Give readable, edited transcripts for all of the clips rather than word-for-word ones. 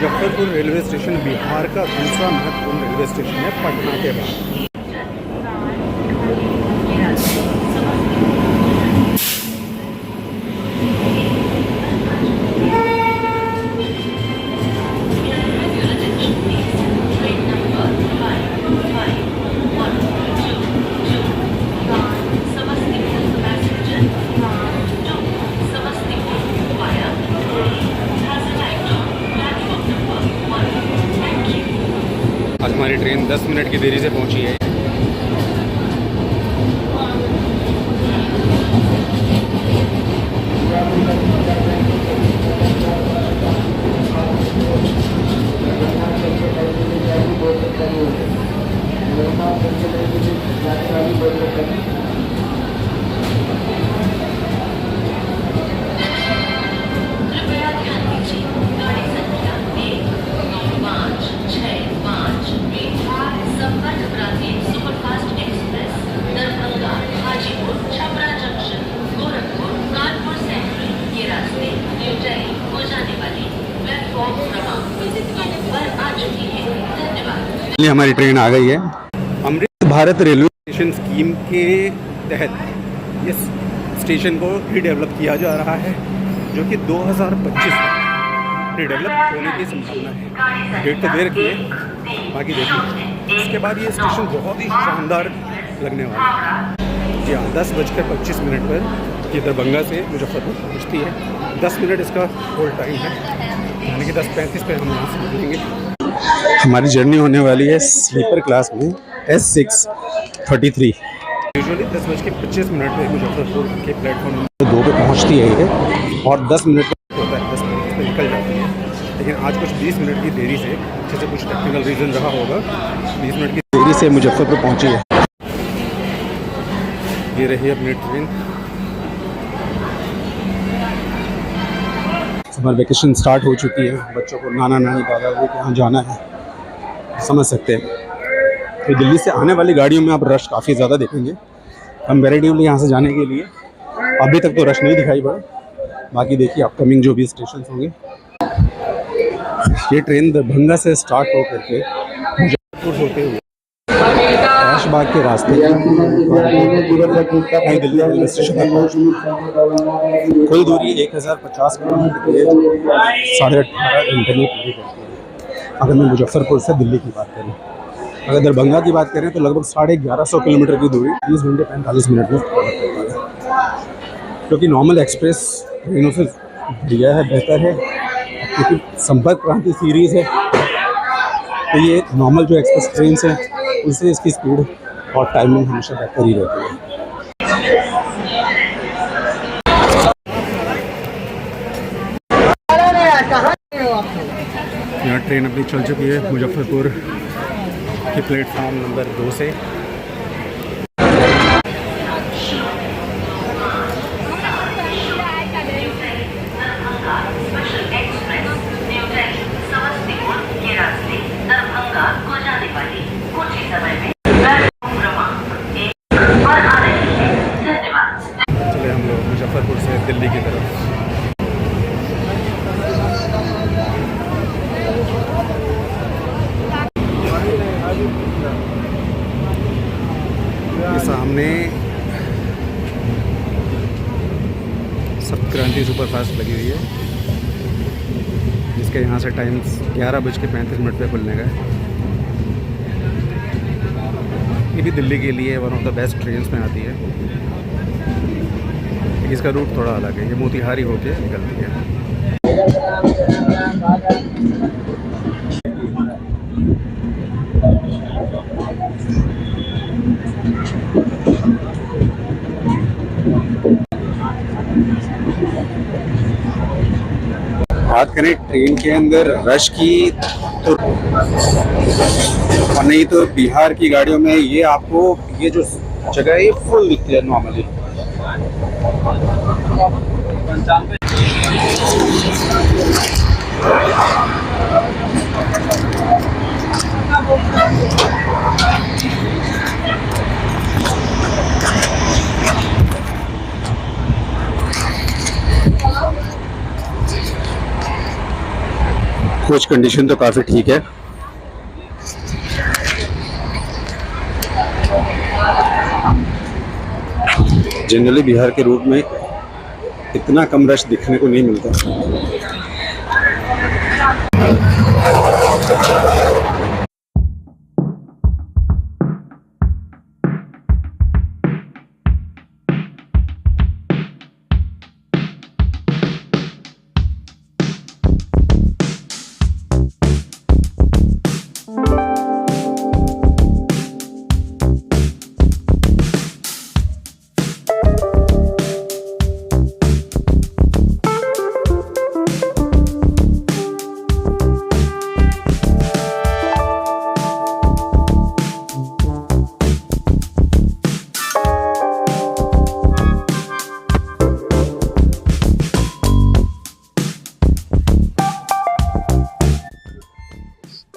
Muzaffarpur railway station Bihar का दूसरा महत्वपूर्ण रेलवे स्टेशन है पटना के बाद। आज हमारी ट्रेन 10 मिनट की देरी से पहुंची है। हमारी ट्रेन आ गई है। Amrit Bharat railway station scheme के तहत इस स्टेशन को रीडेवलप किया जा रहा है, जो कि 2025 में रीडेवलप होने की संभावना है। डेट तो दे रखी है, बाकी देखिए। इसके बाद ये स्टेशन बहुत ही शानदार लगने वाला है। जी हाँ, 10:25 पर ये दरभंगा से मुजफ्फरपुर पहुँचती है। 10 मिनट इसका होल्ड टाइम है, यानी कि 10:35 पर हम यहाँ से निकलेंगे। हमारी जर्नी होने वाली है स्लीपर क्लास में S633। यूजुअली 10:25 पर मुजफ्फरपुर के प्लेटफॉर्म नंबर 2 पे पहुंचती है ये, और 10 मिनट पर होता है, 10 मिनट पर निकल जाती है। लेकिन आज कुछ 20 मिनट की देरी से, जैसे कुछ टेक्निकल रीज़न रहा होगा, 20 मिनट की देरी से मुजफ्फरपुर पहुंची है। ये रही अपनी ट्रेन। समर वेकेशन स्टार्ट हो चुकी है, बच्चों को नाना नानी दादा दादी के यहाँ जाना है, समझ सकते हैं। तो दिल्ली से आने वाली गाड़ियों में आप रश काफ़ी ज़्यादा देखेंगे कंपैरेटिवली यहाँ से जाने के लिए। अभी तक तो रश नहीं दिखाई पड़ा, बाकी देखिए अपकमिंग जो भी स्टेशन होंगे। ये ट्रेन दरभंगा से स्टार्ट हो करके मुजफ्फरपुर होते हुए ऐशबाग के रास्ते दिल्ली रेलवे स्टेशन तक पहुँची। कुल दूरी 1050 किलोमीटर की है, 18.5 घंटे में पूरी करती है। अगर मैं मुजफ्फरपुर से दिल्ली की बात करूँ, अगर दरभंगा की बात करें तो लगभग 1150 किलोमीटर की दूरी 20 घंटे 45 मिनट में कवर कर पाएगा, क्योंकि नॉर्मल एक्सप्रेस ट्रेनों से बढ़िया है, बेहतर है। क्योंकि संपर्क क्रांति सीरीज़ है, तो ये नॉर्मल जो एक्सप्रेस ट्रेन है उससे इसकी स्पीड और टाइमिंग हमेशा बेहतर ही रहती है। यहाँ ट्रेन अपनी चल चुकी है मुजफ्फरपुर के प्लेटफॉर्म नंबर 2 से। चले हम लोग मुजफ्फरपुर से दिल्ली की तरफ। ये सामने सप्त क्रांति सुपरफास्ट लगी हुई है, जिसके यहाँ से टाइम 11:35 पे खुलने का है। ये भी दिल्ली के लिए one of the best trains में आती है। इसका रूट थोड़ा अलग है, ये मोतिहारी होके निकलती है। बात करें ट्रेन के अंदर रश की, तो और नहीं तो बिहार की गाड़ियों में ये आपको ये जो जगह है फुल दिखती है नॉर्मली। कोच कंडीशन तो काफ़ी ठीक है। जनरली बिहार के रूट में इतना कम रश दिखने को नहीं मिलता।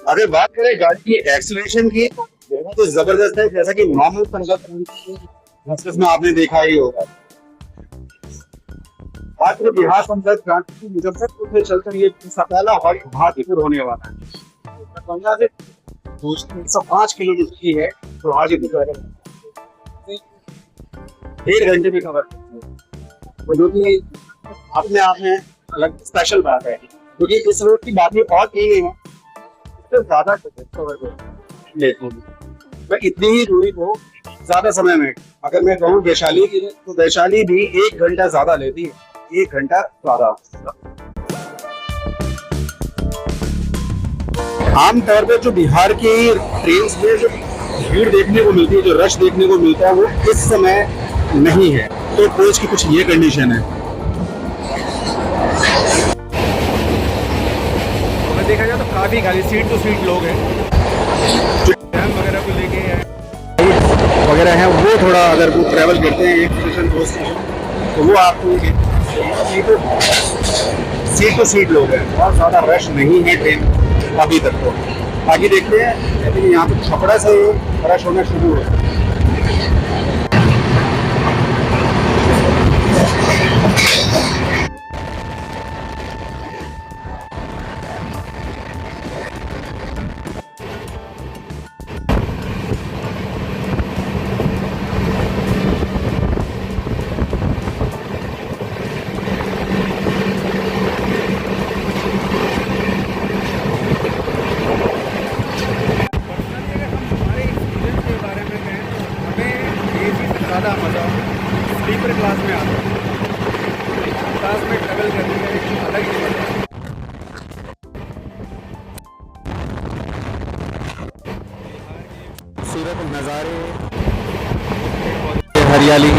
अगर बात करें गाड़ी की एक्सीलरेशन की, तो जबरदस्त है, जैसा कि नॉर्मल संगत में आपने देखा ही होगा। बात करें बिहार संसद क्रांति की मुजफ्फरपुर से चलकर ये पहला हवाई हाजीपुर होने वाला है। गंगा से 105 किलोमीटर की है, तो हाजीपुर 1.5 घंटे में कवर जो कि अपने आप में अलग स्पेशल बात है, क्योंकि इस रोड की बात और की गई है ज्यादा लेती हूँ मैं इतनी ही दूरी को ज्यादा समय में। अगर मैं कहूँ वैशाली की, तो वैशाली भी 1 घंटा ज्यादा लेती है, 1 घंटा ज्यादा। आमतौर पर जो बिहार की ट्रेन में जो भीड़ देखने को मिलती है, जो रश देखने को मिलता है, वो इस समय नहीं है। तो कोच की कुछ ये कंडीशन है। देखा जाए तो काफ़ी खाली सीट टू सीट लोग हैं, जो वगैरह को लेके वगैरह हैं, वो थोड़ा अगर वो ट्रैवल करते हैं एक स्टेशन 2 स्टेशन, तो वो आपको सीट टू सीट लोग हैं। बहुत ज़्यादा रश नहीं है ट्रेन अभी तक। तो बाकी देखते हैं, लेकिन यहाँ पे छपड़ा से रश होना शुरू हो। ज़्यादा मज़ा स्लीपर क्लास में आता है। क्लास में ट्रैवल करने का एक अलग ही मज़ा है। खूबसूरत नज़ारे, हरियाली,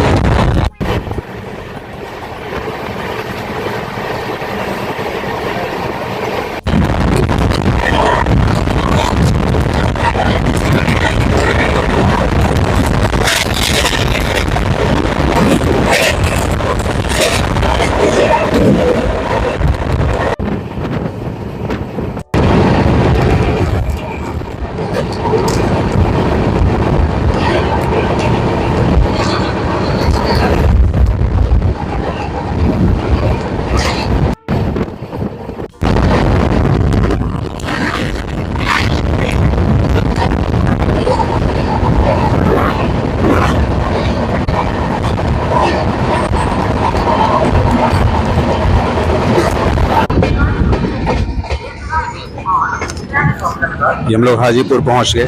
हम लोग हाजीपुर पहुंच गए।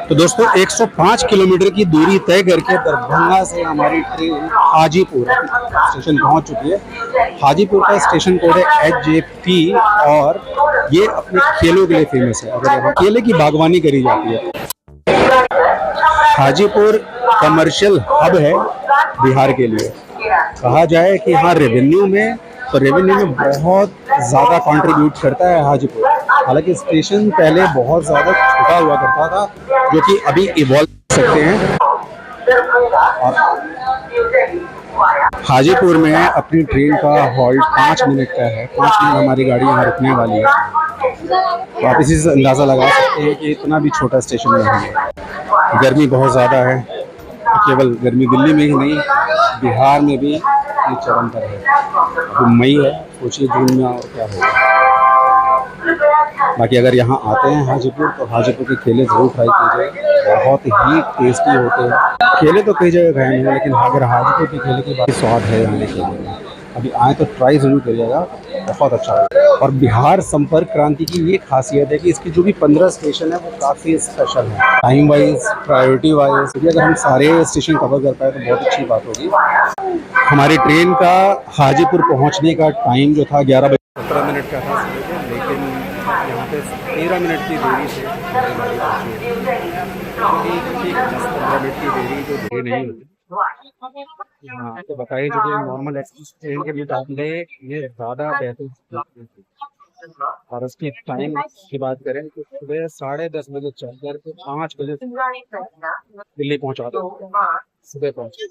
तो दोस्तों 105 किलोमीटर की दूरी तय करके दरभंगा से हमारी ट्रेन हाजीपुर स्टेशन पहुंच चुकी है। हाजीपुर का स्टेशन कोड है HJP और ये अपने केलों के लिए फेमस है। अगर यहाँ केले की बागवानी करी जाती है। हाजीपुर कमर्शियल हब है बिहार के लिए। कहा जाए कि हाँ रेवेन्यू में बहुत ज़्यादा कंट्रीब्यूट करता है हाजीपुर। हालांकि स्टेशन पहले बहुत ज़्यादा छोटा हुआ करता था, जो कि अभी इवॉल्व कर सकते हैं। हाजीपुर में अपनी ट्रेन का हॉल्ट 5 मिनट का है। 5 मिनट हमारी गाड़ी यहाँ रुकने वाली है, तो आप इसी से अंदाज़ा लगा सकते हैं कि इतना भी छोटा स्टेशन नहीं है। गर्मी बहुत ज़्यादा है, केवल गर्मी दिल्ली में ही नहीं, बिहार में भी ये चरम पर है। तो मई है, सोचिए जून में और क्या होगा। बाकी अगर यहाँ आते हैं हाजीपुर, तो हाजीपुर के केले ज़रूर ट्राई कीजिए, बहुत ही टेस्टी होते हैं। केले तो कई जगह खाए हैं, लेकिन अगर हाजीपुर के केले की बात, स्वाद है यहाँ के केले में। अभी आए तो ट्राई ज़रूर करिएगा, बहुत अच्छा है। और बिहार संपर्क क्रांति की ये खासियत है कि इसकी जो भी 15 स्टेशन है वो काफ़ी स्पेशल है, टाइम वाइज, प्रायोरिटी वाइज। क्योंकि अगर हम सारे स्टेशन कवर कर पाए तो बहुत अच्छी बात होगी। हमारी ट्रेन का हाजीपुर पहुँचने का टाइम जो था 11 बजे 17 मिनट का था, लेकिन यहाँ पे 13 मिनट की देरी से हमारी गाड़ी पहुँची है। 10-15 मिनट की देरी जो देरी नहीं होती। हाँ, तो बताइए, जो कि नॉर्मल एक्सप्रेस ट्रेन के मुकाबले ये ज़्यादा बेहतर। और उसकी टाइम की बात करें तो सुबह 10:30 बजे चल कर 5 बजे दिल्ली पहुँचा दो, सुबह पहुँचे।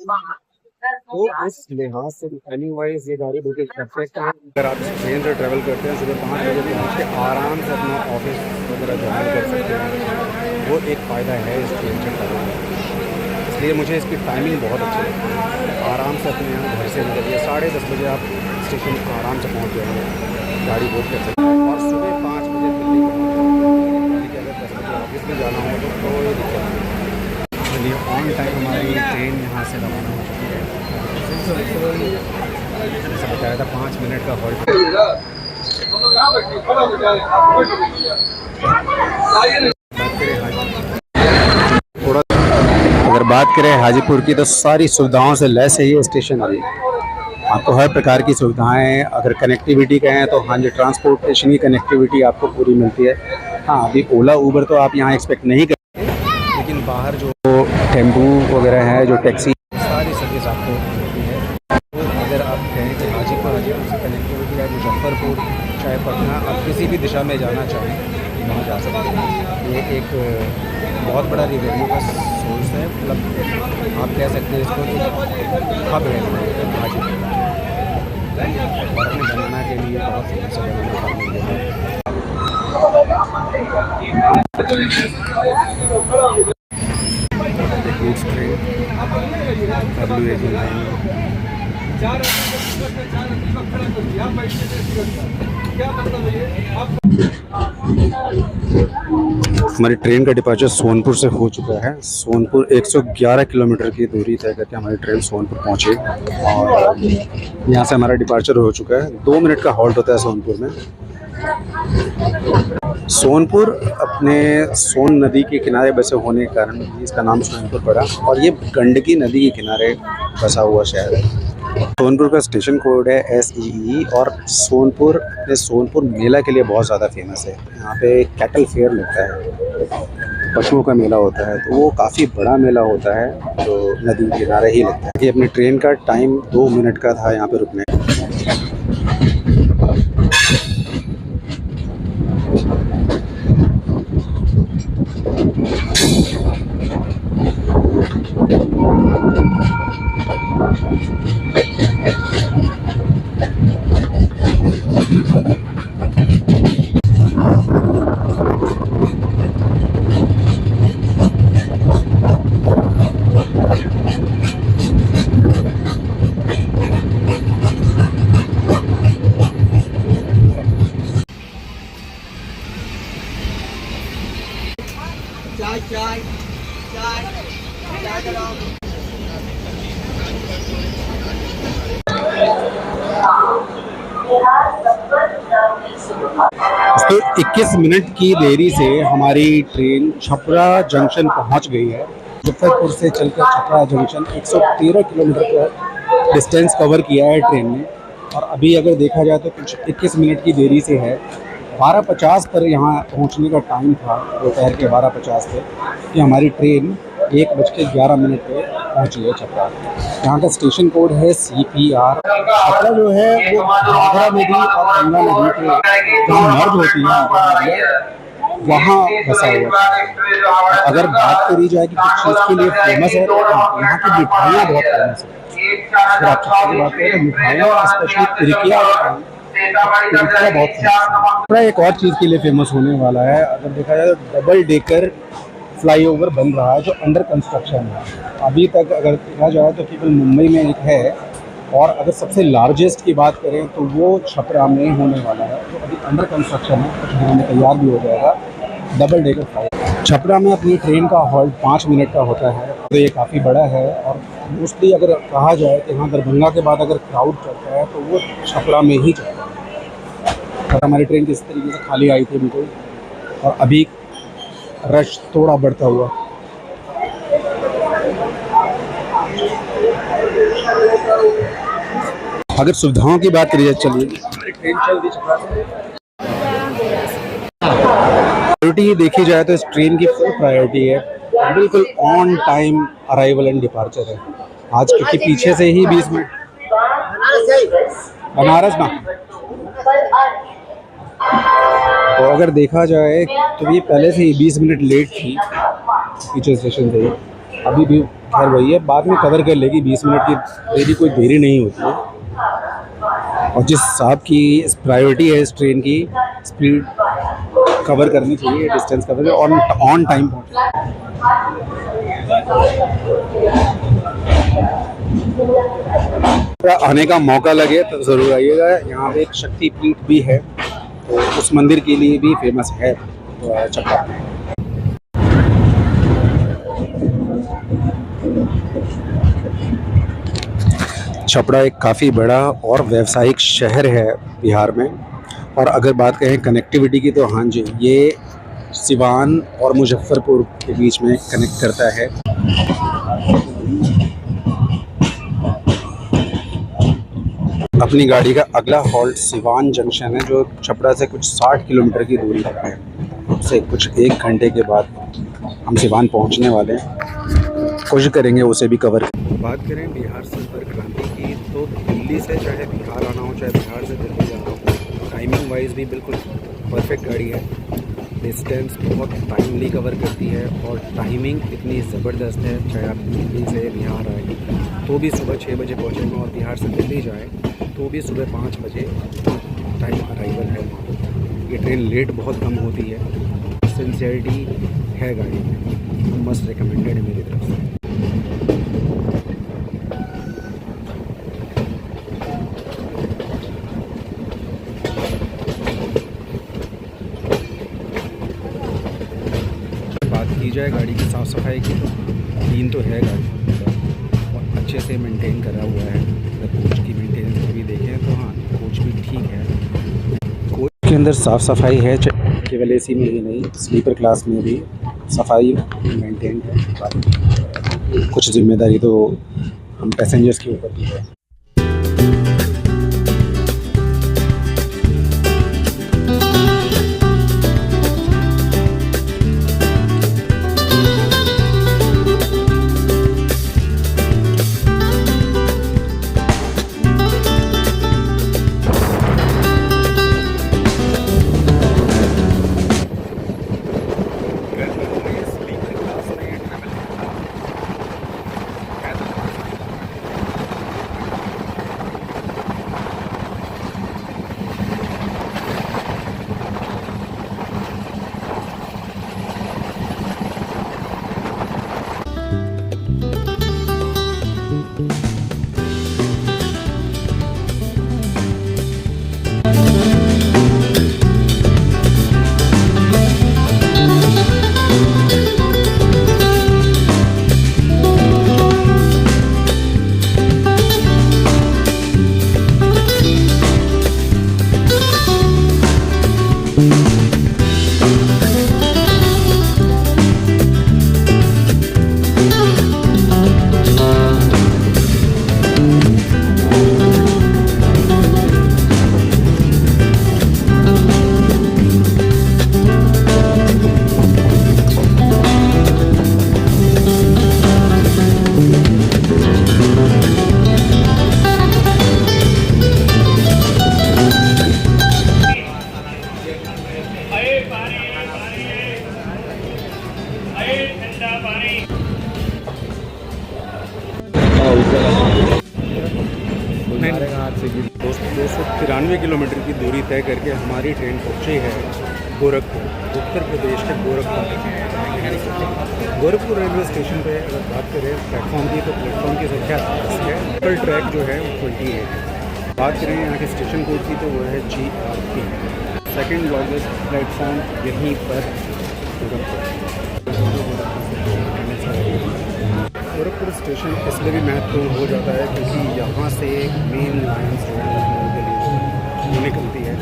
तो उस लिहाज से टाइमिंग वाइज ये गाड़ी बिल्कुल परफेक्ट है। अगर आप ट्रेन से ट्रैवल करते हैं, सुबह 5 बजे पहुँच के आराम से अपना ऑफिस वगैरह ज्वाइन कर सकते हैं, वो एक फ़ायदा है इस ट्रेन से ट्रैवल में। इसलिए मुझे इसकी टाइमिंग बहुत अच्छी लगती है। आराम से अपने यहाँ घर से निकलिए, 10:30 बजे आप स्टेशन पर आराम से पहुँच जाएंगे, गाड़ी बुक कर सकते हैं। और सुबह 5 बजे दिल्ली पहुँच जाएंगे। अगर 10 बजे ऑफिस में जाना हो तो कोई दिक्कत नहीं। चलिए, ऑन टाइम हमारी ट्रेन यहाँ से रवाना हो चुकी है। जैसा बताया था 5 मिनट का हॉल्ट। थोड़ा अगर बात करें हाजीपुर की, तो सारी सुविधाओं से लैस है ये स्टेशन। अभी आपको हर प्रकार की सुविधाएं, अगर कनेक्टिविटी कहें तो हाँ जी, ट्रांसपोर्टेशन की कनेक्टिविटी आपको पूरी मिलती है। हाँ, अभी ओला ऊबर तो आप यहाँ एक्सपेक्ट नहीं करेंगे, लेकिन बाहर जो टेम्पू वगैरह है, जो टैक्सी, सारी सर्विस आपको मिलती है। तो अगर आप कहें कि हाजीपुर से कनेक्टिविटी है, मुजफ्फरपुर, चाहे पटना, आप किसी भी दिशा में जाना चाहें वहाँ जा सकते हैं। ये एक बहुत बड़ा रेवेन्यू का सोर्स है, मतलब आप कह सकते हैं इसको कि हब है हाजीपुर, और अपने बनाना के लिए बहुत से गुड्स ट्रेन हमारी ट्रेन का डिपार्चर सोनपुर से हो चुका है। सोनपुर 111 किलोमीटर की दूरी तय करके हमारी ट्रेन सोनपुर पहुंची, और यहाँ से हमारा डिपार्चर हो चुका है। 2 मिनट का हॉल्ट होता है सोनपुर में। सोनपुर अपने सोन नदी के किनारे बसे होने के कारण इसका नाम सोनपुर पड़ा, और ये गंडकी नदी के किनारे बसा हुआ शहर है। सोनपुर का स्टेशन कोड है SEE, और सोनपुर अपने सोनपुर मेला के लिए बहुत ज़्यादा फेमस है। यहाँ पे कैटल फेयर लगता है, पशुओं का मेला होता है, तो वो काफ़ी बड़ा मेला होता है जो नदी के किनारे ही लगता है। ये अपनी ट्रेन का टाइम 2 मिनट का था यहाँ पे रुकने। तो 21 मिनट की देरी से हमारी ट्रेन छपरा जंक्शन पहुंच गई है। मुजफ्फरपुर से चलकर छपरा जंक्शन 113 किलोमीटर का डिस्टेंस कवर किया है ट्रेन ने, और अभी अगर देखा जाए तो कुछ 21 मिनट की देरी से है। 12:50 पर यहाँ पहुँचने का टाइम था, दोपहर के 12:50 पे, कि हमारी ट्रेन 1:11 पे पहुँची है छपरा। यहाँ का स्टेशन कोड है CPR। छपरा जो है वो घाघरा नदी और गंगा नदी के जहाँ मर्ज होती है, वहाँ बसा हुआ है। अगर बात करी जाए कि किस चीज़ के लिए फेमस है, तो यहाँ की मिठाइयाँ बहुत फेमस है। अगर आप चक्का की बात करें तो मिठाइयाँ, स्पेशली तिरकिया बहुत फेमस है। एक और चीज़ के लिए फेमस होने वाला है, अगर देखा जाए तो डबल डेकर फ्लाईओवर बन रहा है जो अंडर कंस्ट्रक्शन है। अभी तक अगर देखा जाए तो केवल मुंबई में एक है, और अगर सबसे लार्जेस्ट की बात करें तो वो छपरा में होने वाला है, जो अभी अंडर कंस्ट्रक्शन है, कुछ दिनों में तैयार भी हो जाएगा। डबल डेकर फ्लाई छपरा में अपनी ट्रेन का हॉल्ट 5 मिनट का होता है, तो ये काफ़ी बड़ा है। और मोस्टली अगर कहा जाए कि यहाँ दरभंगा के बाद अगर क्राउड चलता है तो वो छपरा में ही चलता है। और हमारी ट्रेन किस तरीके से खाली आई थी बिल्कुल, और अभी रश थोड़ा बढ़ता हुआ। अगर सुविधाओं की बात करी जाए, चलिए ट्रेन चल दी छपरा से। प्रायोरिटी देखी जाए तो इस ट्रेन की फुल प्रायोरिटी है, बिल्कुल on time arrival and departure है। आज क्योंकि पीछे से ही 20 मिनट बनारस ना, तो अगर देखा जाए तो ये पहले से ही 20 मिनट लेट थी पीछे स्टेशन से ही। अभी भी खैर वही है, बाद में कवर कर लेगी। 20 मिनट की देरी कोई देरी नहीं होती है। और जिस हिसाब की प्रायोरिटी है इस ट्रेन की, स्पीड कवर करनी चाहिए, डिस्टेंस कवर और ऑन टाइम पहुँचना। आने का मौका लगे तो ज़रूर आइएगा। यहाँ पे एक शक्तिपीठ भी है, तो उस मंदिर के लिए भी फेमस है छपरा। छपरा एक काफ़ी बड़ा और व्यावसायिक शहर है बिहार में। और अगर बात करें कनेक्टिविटी की, तो हाँ जी, ये सिवान और मुजफ्फरपुर के बीच में कनेक्ट करता है। अपनी गाड़ी का अगला हॉल्ट सिवान जंक्शन है, जो छपरा से कुछ 60 किलोमीटर की दूरी पर है। उससे कुछ 1 घंटे के बाद हम सिवान पहुंचने वाले हैं। कोशिश करेंगे उसे भी कवर। बात करें बिहार संपर्क क्रांति की, तो दिल्ली से चाहे बिहार आना हो, चाहे बिहार से दिल्ली जाना हो, टाइमिंग वाइज भी बिल्कुल परफेक्ट गाड़ी है। डिस्टेंस बहुत टाइमली कवर करती है, और टाइमिंग इतनी ज़बरदस्त है। चाहे आप दिल्ली से बिहार आए तो भी सुबह 6 बजे पहुँचेंगे, और बिहार से दिल्ली जाएँ तो भी सुबह 5 बजे टाइम अराइवल है। ये ट्रेन लेट बहुत कम होती है। सिंसियरिटी है गाड़ी में, मस्ट रिकमेंडेड है मेरी तरफ से। बात की जाए गाड़ी की साफ़ सफाई की, तो क्लीन तो है गाड़ी और अच्छे से मेंटेन करा हुआ है। अगर कोच की मेंटेनेंस को भी देखें तो हाँ, कोच भी ठीक है। कोच के अंदर साफ़ सफाई है, केवल एसी में ही नहीं, स्लीपर क्लास में भी सफाई मेंटेन है। कुछ जिम्मेदारी तो हम पैसेंजर्स के ऊपर भी है। 293 किलोमीटर की दूरी तय करके हमारी ट्रेन पहुंची है गोरखपुर, उत्तर प्रदेश के गोरखपुर। गोरखपुर रेलवे स्टेशन पे अगर बात करें प्लेटफॉर्म की, तो प्लेटफॉर्म की संख्या 10 है। लोकल ट्रैक जो है वो 28 है। बात करें यहाँ के स्टेशन कोड की तो वो है GRP। सेकेंड लॉन्गेस्ट प्लेटफॉर्म यहीं पर गोरखपुर स्टेशन इसलिए भी महत्वपूर्ण हो जाता है क्योंकि यहाँ से मेन लाइन के लिए निकलती है।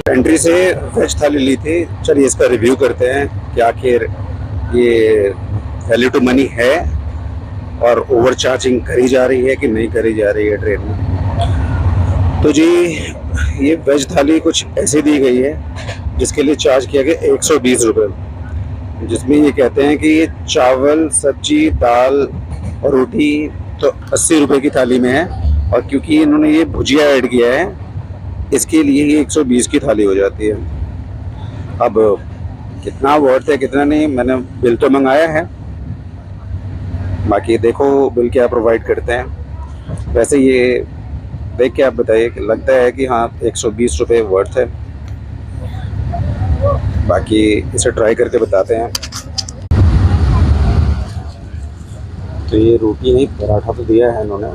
एंट्री से वेज थाली ली थी। चलिए इसका रिव्यू करते हैं कि आखिर ये वैल्यू टू मनी है और ओवर चार्जिंग करी जा रही है कि नहीं करी जा रही है ट्रेन में। तो जी ये वेज थाली कुछ ऐसी दी गई है जिसके लिए चार्ज किया गया 120 रुपये, जिसमें ये कहते हैं कि ये चावल, सब्जी, दाल और रोटी तो 80 रुपये की थाली में है, और क्योंकि इन्होंने ये भुजिया ऐड किया है इसके लिए ये 120 की थाली हो जाती है। अब कितना वर्थ है कितना नहीं, मैंने बिल तो मंगाया है, बाकी देखो बिल क्या प्रोवाइड करते हैं। वैसे ये देख के आप बताइए कि लगता है कि हाँ 120 रुपये वर्थ है। बाकी इसे ट्राई करके बताते हैं। तो ये रोटी नहीं पराठा तो दिया है इन्होंने,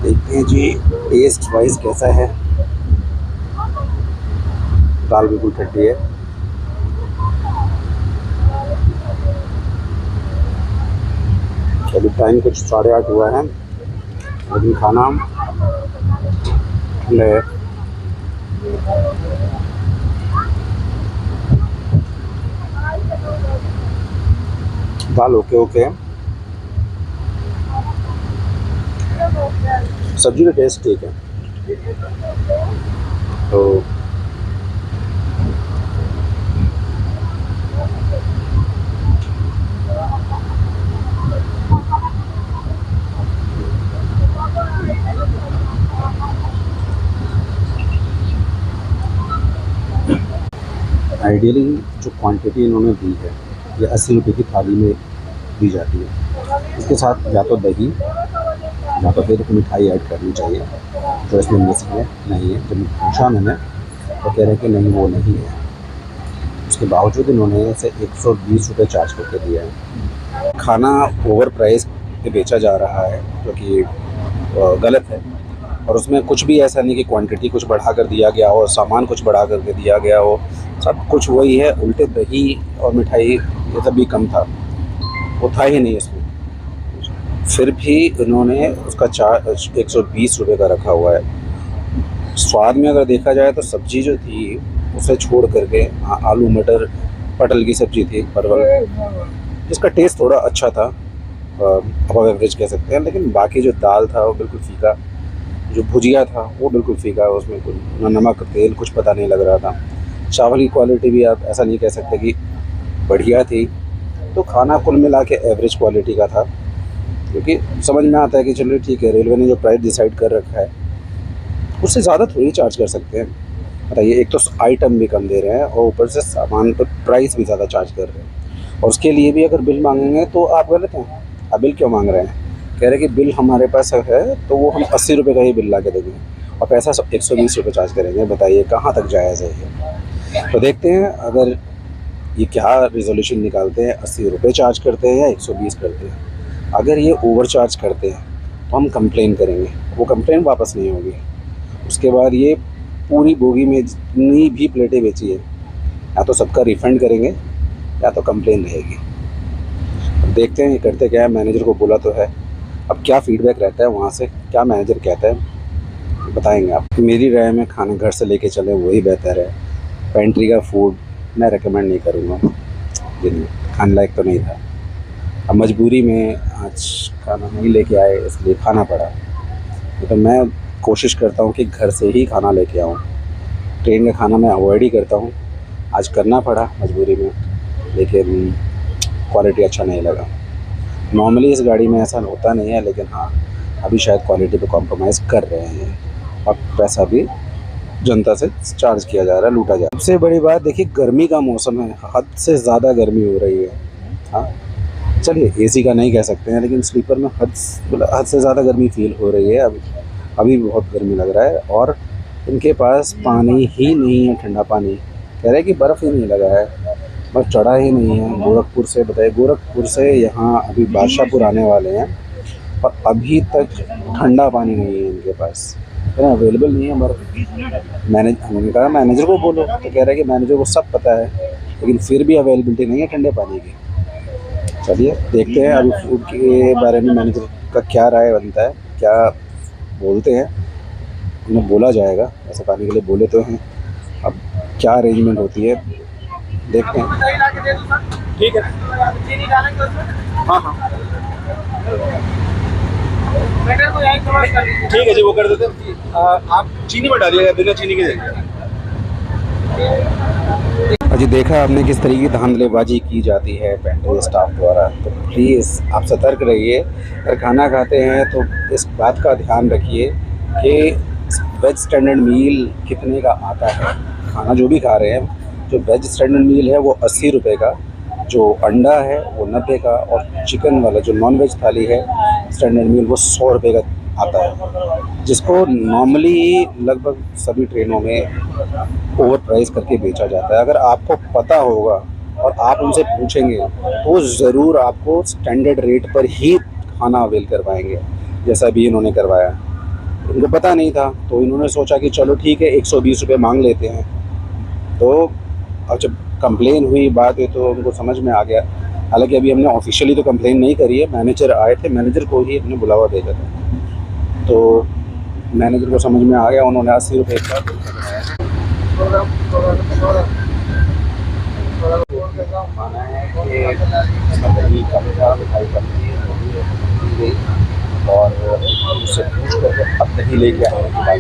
देखते हैं जी टेस्ट वाइज कैसा है। दाल बिल्कुल ठंडी है। अभी टाइम कुछ 8:30 हुआ है, लेकिन खाना ठंडा है। दाल ओके सब्जी का टेस्ट ठीक है। तो आइडियली जो क्वांटिटी इन्होंने दी है ये 80 रुपये की थाली में दी जाती है। इसके साथ या तो दही या तो फिर मिठाई ऐड करनी चाहिए, जो इसमें मिस है नहीं है। जब पूछा मैंने तो कह रहे कि नहीं वो नहीं है। उसके बावजूद इन्होंने इसे 120 रुपये चार्ज करके दिया है। खाना ओवर प्राइस पे बेचा जा रहा है जो कि गलत है, और उसमें कुछ भी ऐसा नहीं कि क्वांटिटी कुछ बढ़ा कर दिया गया हो, सामान कुछ बढ़ा करके दिया गया हो, सब कुछ वही है। उल्टे दही और मिठाई ये सब भी कम था, वो था ही नहीं इसमें, फिर भी इन्होंने उसका चार्ज 120 रुपये का रखा हुआ है। स्वाद में अगर देखा जाए तो सब्जी जो थी उसे छोड़ करके आलू मटर पटल की सब्जी थी, परवल, जिसका टेस्ट थोड़ा अच्छा था, अब एवरेज कह सकते हैं, लेकिन बाकी जो दाल था वो बिल्कुल फीका, जो भुजिया था वो बिल्कुल फीका, उसमें कुछ नमक तेल कुछ पता नहीं लग रहा था। चावल की क्वालिटी भी आप ऐसा नहीं कह सकते कि बढ़िया थी। तो खाना कुल मिला के एवरेज क्वालिटी का था, क्योंकि समझ में आता है कि चलिए ठीक है, रेलवे ने जो प्राइस डिसाइड कर रखा है उससे ज़्यादा थोड़ी चार्ज कर सकते हैं। बताइए, एक तो आइटम भी कम दे रहे हैं और ऊपर से सामान पर प्राइस भी ज़्यादा चार्ज कर रहे हैं, और उसके लिए भी अगर बिल मांगेंगे तो आप गलत हैं। आप बिल क्यों मांग रहे हैं? कह रहे हैं कि बिल हमारे पास है तो वो हम 80 रुपये का ही बिल ला के देंगे और पैसा 120 रुपये चार्ज करेंगे। बताइए कहाँ तक जायज़ है ये? तो देखते हैं अगर ये क्या रिजोल्यूशन निकालते हैं, 80 रुपये चार्ज करते हैं या 120 करते हैं। अगर ये ओवर चार्ज करते हैं तो हम कंप्लेन करेंगे, वो कंप्लेन वापस नहीं होगी। उसके बाद ये पूरी बोगी में जितनी भी प्लेटें बेची है या तो सबका रिफ़ंड करेंगे या तो कंप्लेन रहेगी। अब देखते हैं ये करते क्या है। मैनेजर को बोला तो है, अब क्या फ़ीडबैक रहता है वहाँ से, क्या मैनेजर कहता है बताएंगे आप। मेरी राय में खाना घर से लेके चलें वही बेहतर है। पेंट्री का फूड मैं रेकमेंड नहीं करूँगा, खाने लायक तो नहीं था। अब मजबूरी में आज खाना नहीं लेके आए इसलिए खाना पड़ा। नहीं तो मैं कोशिश करता हूँ कि घर से ही खाना लेके आऊँ। ट्रेन का खाना मैं अवॉइड ही करता हूँ। आज करना पड़ा मजबूरी में, लेकिन क्वालिटी अच्छा नहीं लगा। नॉर्मली इस गाड़ी में ऐसा होता नहीं है, लेकिन हाँ अभी शायद क्वालिटी पे कॉम्प्रोमाइज़ कर रहे हैं और पैसा भी जनता से चार्ज किया जा रहा है, लूटा जा रहा है। सबसे बड़ी बात देखिए, गर्मी का मौसम है, हद से ज़्यादा गर्मी हो रही है। हाँ चलिए एसी का नहीं कह सकते हैं, लेकिन स्लीपर में हद से ज़्यादा गर्मी फील हो रही है। अभी बहुत गर्मी लग रहा है और इनके पास पानी ही नहीं है, ठंडा पानी। कह रहे हैं कि बर्फ़ ही नहीं लगा है, बर्फ़ चढ़ा ही नहीं है। गोरखपुर से बताइए, गोरखपुर से यहाँ अभी बादशाहपुर आने वाले हैं और अभी तक ठंडा पानी नहीं है इनके पास, है ना, अवेलेबल नहीं है बर्फ़। हमने कहा मैनेजर को बोलो, तो कह रहे हैं कि मैनेजर को सब पता है, लेकिन फिर भी अवेलेबिलिटी नहीं है ठंडे पानी की। चलिए देखते हैं अभी फूड के बारे में मैनेजर का क्या राय बनता है, क्या बोलते हैं। उन्हें बोला जाएगा, ऐसे पानी के लिए बोले तो हैं, अब क्या अरेंजमेंट होती है देखते हैं। ठीक है। हाँ हाँ ठीक है जी, वो कर देते हैं। आप चीनी में डालिएगा, बिना चीनी के देंगे। अजी देखा आपने किस तरीके की धांधलेबाजी की जाती है पेट्रोल स्टाफ द्वारा, तो प्लीज़ आप सतर्क रहिए। अगर खाना खाते हैं तो इस बात का ध्यान रखिए कि वेज स्टैंडर्ड मील कितने का आता है। खाना जो भी खा रहे हैं, जो वेज स्टैंडर्ड मील है वो 80 रुपये का, जो अंडा है वो 90 का, और चिकन वाला जो नॉन वेज थाली है स्टैंडर्ड मील वो 100 रुपये का आता है, जिसको नॉर्मली लगभग सभी ट्रेनों में ओवर प्राइस करके बेचा जाता है। अगर आपको पता होगा और आप उनसे पूछेंगे तो ज़रूर आपको स्टैंडर्ड रेट पर ही खाना अवेल करवाएंगे, जैसा भी इन्होंने करवाया। इनको पता नहीं था तो इन्होंने सोचा कि चलो ठीक है 120 रुपये मांग लेते हैं। तो अब जब कंप्लेन हुई बात हुई तो उनको समझ में आ गया। हालांकि अभी हमने ऑफिशियली तो कंप्लेन नहीं करी है, मैनेजर आए थे, मैनेजर को ही हमने बुलावा भेजा था, तो मैनेजर को समझ में आ गया, उन्होंने 80 रुपये का माना है कि और उससे पूछ करके अब नहीं लेके आए।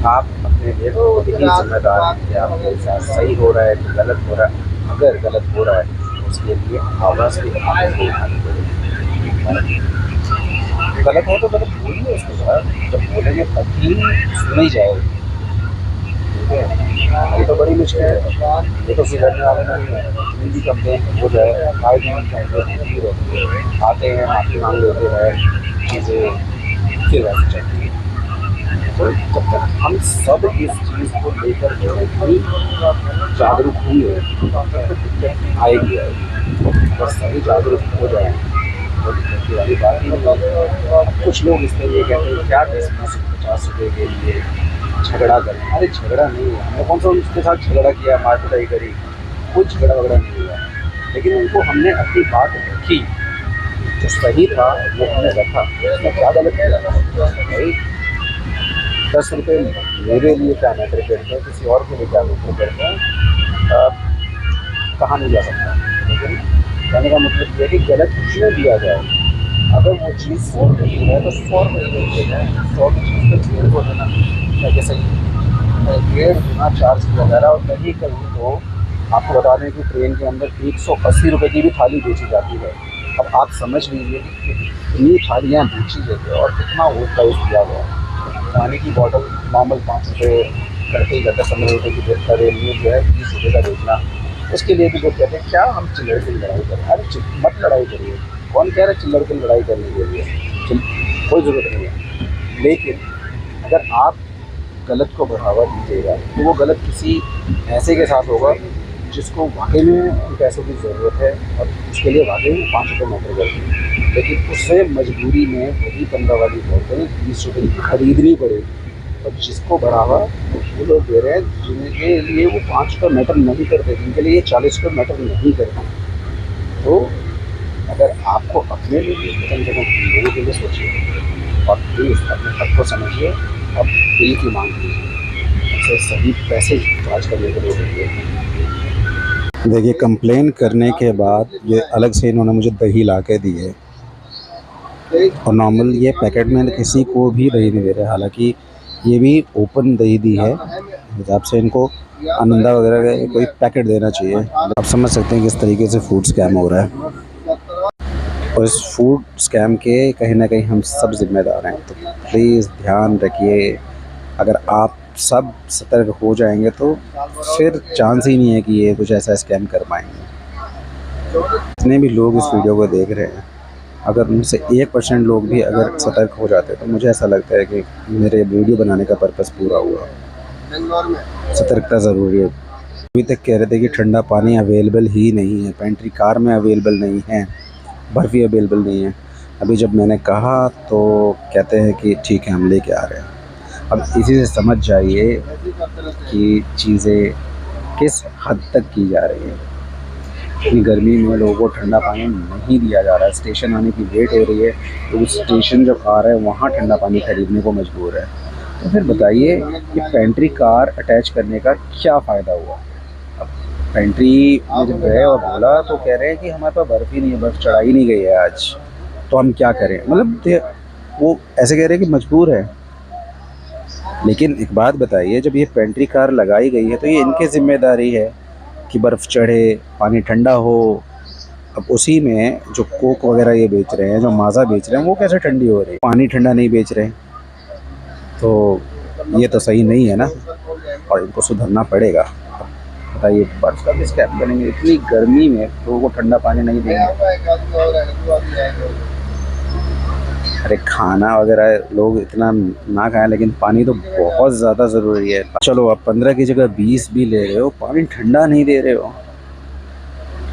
आप अपने लिए बहुत ही जिम्मेदार हैं कि आपके साथ सही हो रहा है कि गलत हो रहा है। अगर गलत हो रहा है तो उसके लिए आवाज़ भी आपको उठानी पड़ेगी। गलत हो तो गलत बोलिए, उसके बाद जब बोलेंगे तभी सुनी जाएगी। ठीक है, ये तो बड़ी मुश्किल है, ये तो सुधरने वाला नहीं है। हिंदी कंप्लेन हो जाए, आए दिन कंप्लेन होती है, आते हैं माफ़ी मांग लेते हैं, चीज़ें फिर वैसे चलती है। तो जब तक हम सब इस चीज़ को लेकर ही जागरूक होंगे तब तक दिक्कत आएगी। अगर सभी जागरूक हो जाए तो दिक्कत की वाली बात ही नहीं। कुछ लोग इसके लिए कहते हैं क्या 10-50 रुपये के लिए झगड़ा करें। अरे झगड़ा नहीं है, हमने कौन सा उनके साथ झगड़ा किया, मारपिटाई करी, कोई झगड़ा वगड़ा नहीं हुआ। लेकिन उनको हमने अपनी बात रखी, जो सही था वो हमने रखा, उसमें क्या गलत किया भाई। 10 रुपये मेरे लिए क्या मैटर करते हैं, किसी और के लिए क्या मैटर करते हैं, कहा नहीं जा सकता। लेकिन कहने का मतलब ये है कि गलत क्यों दिया जाए। अगर वो चीज़ 100 रुपये की है तो 100 रुपये की दिया जाए। 100 की चीज़ तो 1.5 को देना जैसे 1.5 गुना चार्ज किया जा रहा है। और कहीं कहीं तो आपको बता दें कि ट्रेन के अंदर 180 रुपये की भी थाली बेची जाती है। अब आप समझ लीजिए कि कितनी थालियाँ बेची जाती है और कितना ओवर प्राइस दिया गया है। पानी की बॉटल नॉर्मल 5 रुपये करके 10-15 रुपये की बेचता, रेलवे जो है 20 रुपये का बेचना, उसके लिए भी लोग कहते हैं क्या हम चिल्लड़ की लड़ाई करें। अरे मत लड़ाई करिए, कौन कह रहा है चिल्लड़ की लड़ाई करने के लिए, कोई ज़रूरत नहीं है। लेकिन अगर आप गलत को बढ़ावा दीजिएगा तो वो गलत किसी ऐसे के साथ होगा जिसको वाकई में उन पैसों की ज़रूरत है और उसके लिए वाकई में 5 रुपये मैटर करते हैं। लेकिन उससे मजबूरी में वही 15 वाली बोतल 20 रुपये की खरीदनी पड़ेगी। और जिसको बढ़ावा वो लोग दे रहे हैं जिनके लिए वो 5 रुपये मैटर नहीं करते, जिनके लिए 40 रुपये मैटर नहीं करते। तो अगर आपको अपने लिए कम से कम लोगों के लिए सोचिए और प्लीज़ अपने हक को समझिए और बिल की मांग कीजिए, उससे सही पैसे चार्ज करने के लिए होंगे। देखिए, कंप्लेन करने के बाद ये अलग से इन्होंने मुझे दही ला के दी है, और नॉर्मल ये पैकेट में किसी को भी दही नहीं दे रहे, हालांकि ये भी ओपन दही दी है। हिसाब से इनको आनंदा वगैरह का कोई पैकेट देना चाहिए। आप समझ सकते हैं किस तरीके से फूड स्कैम हो रहा है, और इस फूड स्कैम के कहीं ना कहीं हम सब जिम्मेदार हैं। तो प्लीज़ ध्यान रखिए, अगर आप सब सतर्क हो जाएंगे तो फिर चांस ही नहीं है कि ये कुछ ऐसा स्कैम कर पाएंगे। जितने भी लोग इस वीडियो को देख रहे हैं, अगर उनसे 1% लोग भी अगर सतर्क हो जाते तो मुझे ऐसा लगता है कि मेरे वीडियो बनाने का पर्पस पूरा हुआ। सतर्कता ज़रूरी है। अभी तक कह रहे थे कि ठंडा पानी अवेलेबल ही नहीं है, पेंट्री कार में अवेलेबल नहीं है, बर्फ़ी अवेलेबल नहीं है। अभी जब मैंने कहा तो कहते हैं कि ठीक है, हम लेके आ रहे हैं। अब इसी से समझ जाइए कि चीज़ें किस हद तक की जा रही हैं। इतनी गर्मी में लोगों को ठंडा पानी नहीं दिया जा रहा है, स्टेशन आने की वेट हो रही है, तो स्टेशन जब आ रहा है वहाँ ठंडा पानी ख़रीदने को मजबूर है। तो फिर बताइए कि पेंट्री कार अटैच करने का क्या फ़ायदा हुआ। अब पेंट्री में जब गए और बोला तो कह रहे हैं कि हमारे पास बर्फ़ ही नहीं है, बर्फ़ चढ़ाई नहीं गई है आज, तो हम क्या करें। मतलब वो ऐसे कह रहे हैं कि मजबूर है। लेकिन एक बात बताइए, जब ये पेंट्री कार लगाई गई है तो ये इनकी ज़िम्मेदारी है कि बर्फ़ चढ़े, पानी ठंडा हो। अब उसी में जो कोक वगैरह ये बेच रहे हैं, जो माज़ा बेच रहे हैं, वो कैसे ठंडी हो रही है, पानी ठंडा नहीं बेच रहे, तो ये तो सही नहीं है ना, और इनको सुधरना पड़ेगा। बताइए, बर्फ़ का भी स्कैम करेंगे इतनी गर्मी में, लोगों को ठंडा पानी नहीं देंगे। अरे खाना वगैरह लोग इतना ना खाएं, लेकिन पानी तो बहुत ज़्यादा ज़रूरी है। चलो, आप 15 की जगह 20 भी ले रहे हो, पानी ठंडा नहीं दे रहे हो,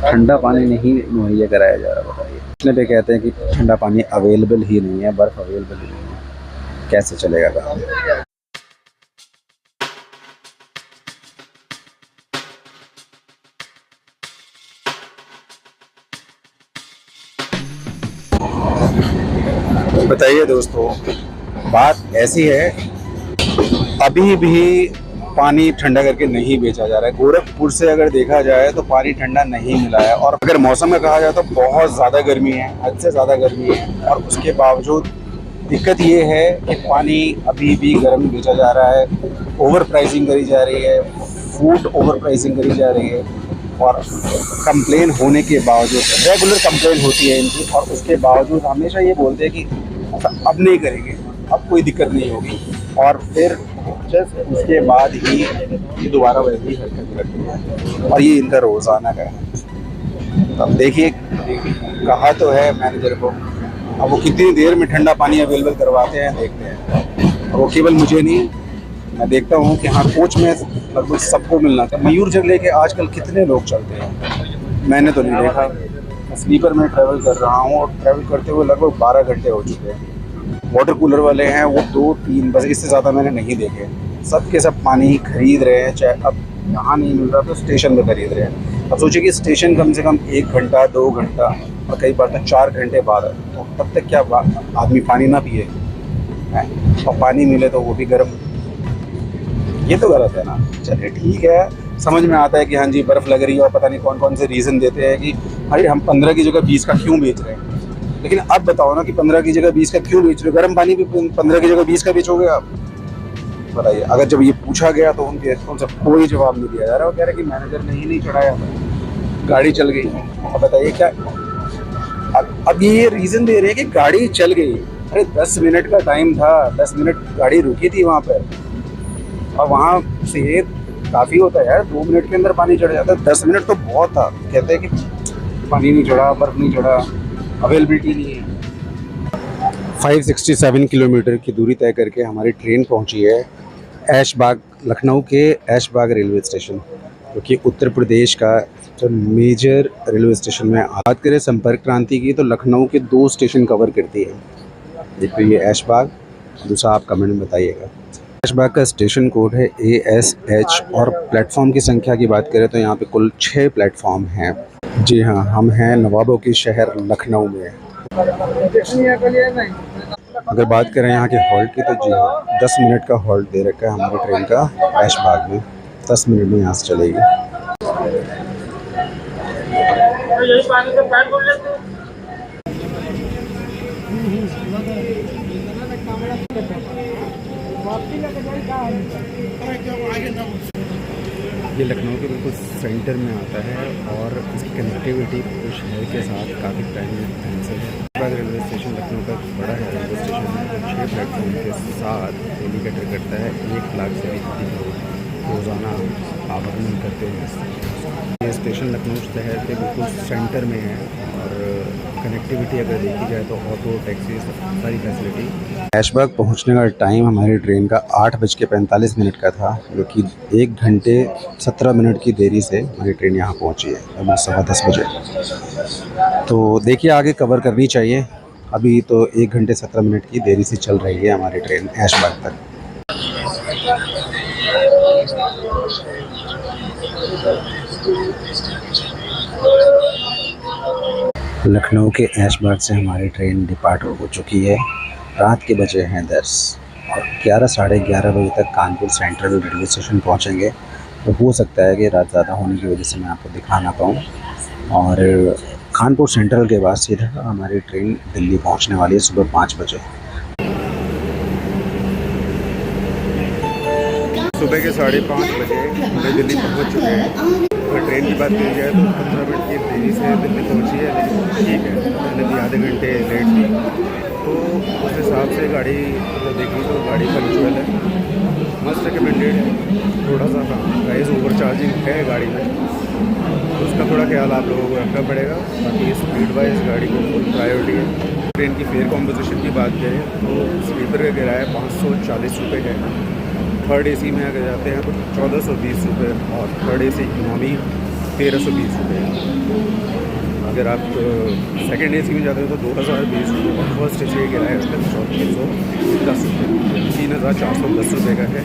ठंडा पानी नहीं मुहैया कराया जा रहा। बताइए, इतने पे कहते हैं कि ठंडा पानी अवेलेबल ही नहीं है, बर्फ़ अवेलेबल ही नहीं है, कैसे चलेगा काम। बताइए दोस्तों, बात ऐसी है, अभी भी पानी ठंडा करके नहीं बेचा जा रहा है। गोरखपुर से अगर देखा जाए तो पानी ठंडा नहीं मिला है, और अगर मौसम का कहा जाए तो बहुत ज़्यादा गर्मी है, हद से ज़्यादा गर्मी है, और उसके बावजूद दिक्कत ये है कि पानी अभी भी गर्म बेचा जा रहा है। ओवर प्राइसिंग करी जा रही है, फूड ओवर प्राइसिंग करी जा रही है, और कंप्लेन होने के बावजूद, रेगुलर कंप्लेन होती है इनकी, और उसके बावजूद हमेशा ये बोलते हैं कि अब नहीं करेंगे, अब कोई दिक्कत नहीं होगी, और फिर जस्ट उसके बाद ही ये दोबारा वैसे ही हरकत करती है, और ये इनका रोज़ाना का है। तो अब देखिए, कहा तो है मैनेजर को, अब वो कितनी देर में ठंडा पानी अवेलेबल करवाते हैं देखते हैं। और वो केवल मुझे नहीं, मैं देखता हूँ कि हाँ, कोच में लगभग सबको मिलना चाहिए। मयूर जग लेके आजकल कितने लोग चलते हैं, मैंने तो नहीं देखा। स्लीपर में ट्रैवल कर रहा हूँ, और ट्रैवल करते हुए लगभग 12 घंटे हो चुके हैं। वाटर कूलर वाले हैं वो 2-3, बस इससे ज़्यादा मैंने नहीं देखे। सब के सब पानी खरीद रहे हैं, चाहे अब यहाँ नहीं मिल रहा तो स्टेशन पे खरीद रहे हैं। अब सोचिए कि स्टेशन कम से कम 1 घंटा 2 घंटा और कई बार तो 4 घंटे बाद है, तो तब तक क्या आदमी पानी ना पिए, और पानी मिले तो वो भी गर्म, ये तो गलत है ना। चलिए ठीक है, समझ में आता है कि हाँ जी बर्फ़ लग रही है, और पता नहीं कौन कौन से रीज़न देते हैं कि भाई हम 15 की जगह 20 का क्यों बेच रहे हैं। लेकिन अब बताओ ना कि 15 की जगह 20 का क्यों बेच रहे हो, गर्म पानी भी 15 की जगह 20 का बेचोगे आप, बताइए। अगर जब ये पूछा गया तो उनसे कोई जवाब नहीं दिया जा रहा, वो कह रहे कि मैनेजर ने ही नहीं चढ़ाया, गाड़ी चल गई। अब बताइए क्या, अब ये रीज़न दे रहे हैं कि गाड़ी चल गई। अरे 10 मिनट का टाइम था, 10 मिनट गाड़ी रुकी थी वहाँ पर, और वहाँ से काफ़ी होता है यार, 2 मिनट के अंदर पानी चढ़ जाता है, 10 मिनट तो बहुत था। कहते हैं कि पानी नहीं चढ़ा, बर्फ़ नहीं चढ़ा, अवेलेबिलिटी नहीं है। 567 किलोमीटर की दूरी तय करके हमारी ट्रेन पहुंची है ऐशबाग, लखनऊ के ऐशबाग रेलवे स्टेशन, जो कि उत्तर प्रदेश का जो मेजर रेलवे स्टेशन में। बात करें संपर्क क्रांति की तो लखनऊ के 2 स्टेशन कवर करती है, एक तो ये ऐशबाग, दूसरा आप कमेंट में बताइएगा। ऐशबाग का स्टेशन कोड है ASH, और प्लेटफॉर्म की संख्या की बात करें तो यहाँ पे कुल 6 प्लेटफॉर्म हैं। जी हाँ, हम हैं नवाबों की शहर लखनऊ में। अगर बात करें यहाँ के हॉल्ट की तो जी हाँ, 10 मिनट का हॉल्ट दे रखा है हमारी ट्रेन का ऐशबाग में, 10 मिनट में यहाँ से चलेगी। यही पानी का पाइप बोल लेते हैं। ये लखनऊ के बिल्कुल सेंटर में आता है और इसकी कनेक्टिविटी पूरे शहर के साथ काफ़ी टाइम से है। रेलवे स्टेशन लखनऊ का बड़ा है रेलवे स्टेशन है, 6 प्लेटफॉर्म के साथ डेली कैटर करता है। 1 लाख से अधिक लोग रोज़ाना आवागमन करते हैं। ये स्टेशन लखनऊ शहर के बिल्कुल सेंटर में है और कनेक्टिविटी अगर देखी जाए तो ऑटो टैक्सी सारी फैसिलिटी। ऐशबाग पहुंचने का टाइम हमारी ट्रेन का 8:45 का था, जो कि 1 घंटे 17 मिनट की देरी से हमारी ट्रेन यहाँ पहुंची है अभी 10:15 बजे। तो देखिए आगे कवर करनी चाहिए। अभी तो 1 घंटे 17 मिनट की देरी से चल रही है हमारी ट्रेन ऐशबाग तक। लखनऊ के ऐशबाग से हमारी ट्रेन डिपार्ट हो चुकी है। रात के बजे हैं 10 और 11 साढ़े 11 बजे तक कानपुर सेंट्रल रेलवे स्टेशन पहुंचेंगे। तो हो सकता है कि रात ज़्यादा होने की वजह से मैं आपको दिखा ना पाऊँ। और कानपुर सेंट्रल के बाद सीधा हमारी ट्रेन दिल्ली पहुंचने वाली है सुबह 5 बजे। सुबह के 5:30 बजे मैं दिल्ली पहुंच चुके हैं। और ट्रेन की बात की जाए तो 15 मिनट की देरी से दिल्ली पहुंची है, लेकिन ठीक है, मैंने भी आधे घंटे लेट थी। तो उस हिसाब से गाड़ी देखी तो गाड़ी पंक्चुअल है, मस्त रिकमेंडेड है। थोड़ा सा प्राइस ओवर चार्जिंग है गाड़ी में, तो उसका थोड़ा ख्याल आप लोगों को रखना पड़ेगा। बाकी स्पीड वाइज गाड़ी को फुल प्रायोरिटी है। ट्रेन की फेयर कॉम्पोजिशन की बात करें तो स्लीपर का किराया 540 रुपये है। थर्ड एसी में अगर जाते हैं तो 1420 रुपये और थर्ड एसी इकोनॉमी 1320 रुपये। अगर आप सेकंड एसी में जाते हैं तो 2020 रुपये और फर्स्ट एसी का किराया उसका 3410 रुपये, 3410 रुपये का है।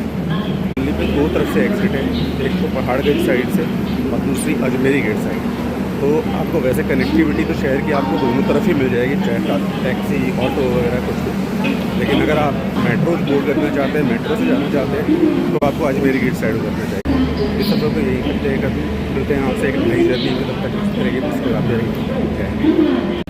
दिल्ली पे 2 तरफ से एग्जिट है, एक तो पहाड़गंज साइड से और दूसरी अजमेरी गेट साइड। तो आपको वैसे कनेक्टिविटी तो शहर की आपको दोनों तरफ ही मिल जाएगी, चाहे टैक्सी ऑटो वगैरह कुछ भी। लेकिन अगर आप मेट्रो बोर्ड करना चाहते हैं, मेट्रो से जाना चाहते हैं, तो आपको अजमेरी गेट साइड उतरना चाहिए। इस सब तो यही करते हैं। कभी मिलते हैं आपसे एक नई जर्नी में, तब तक इस तरह की मुश्किल आप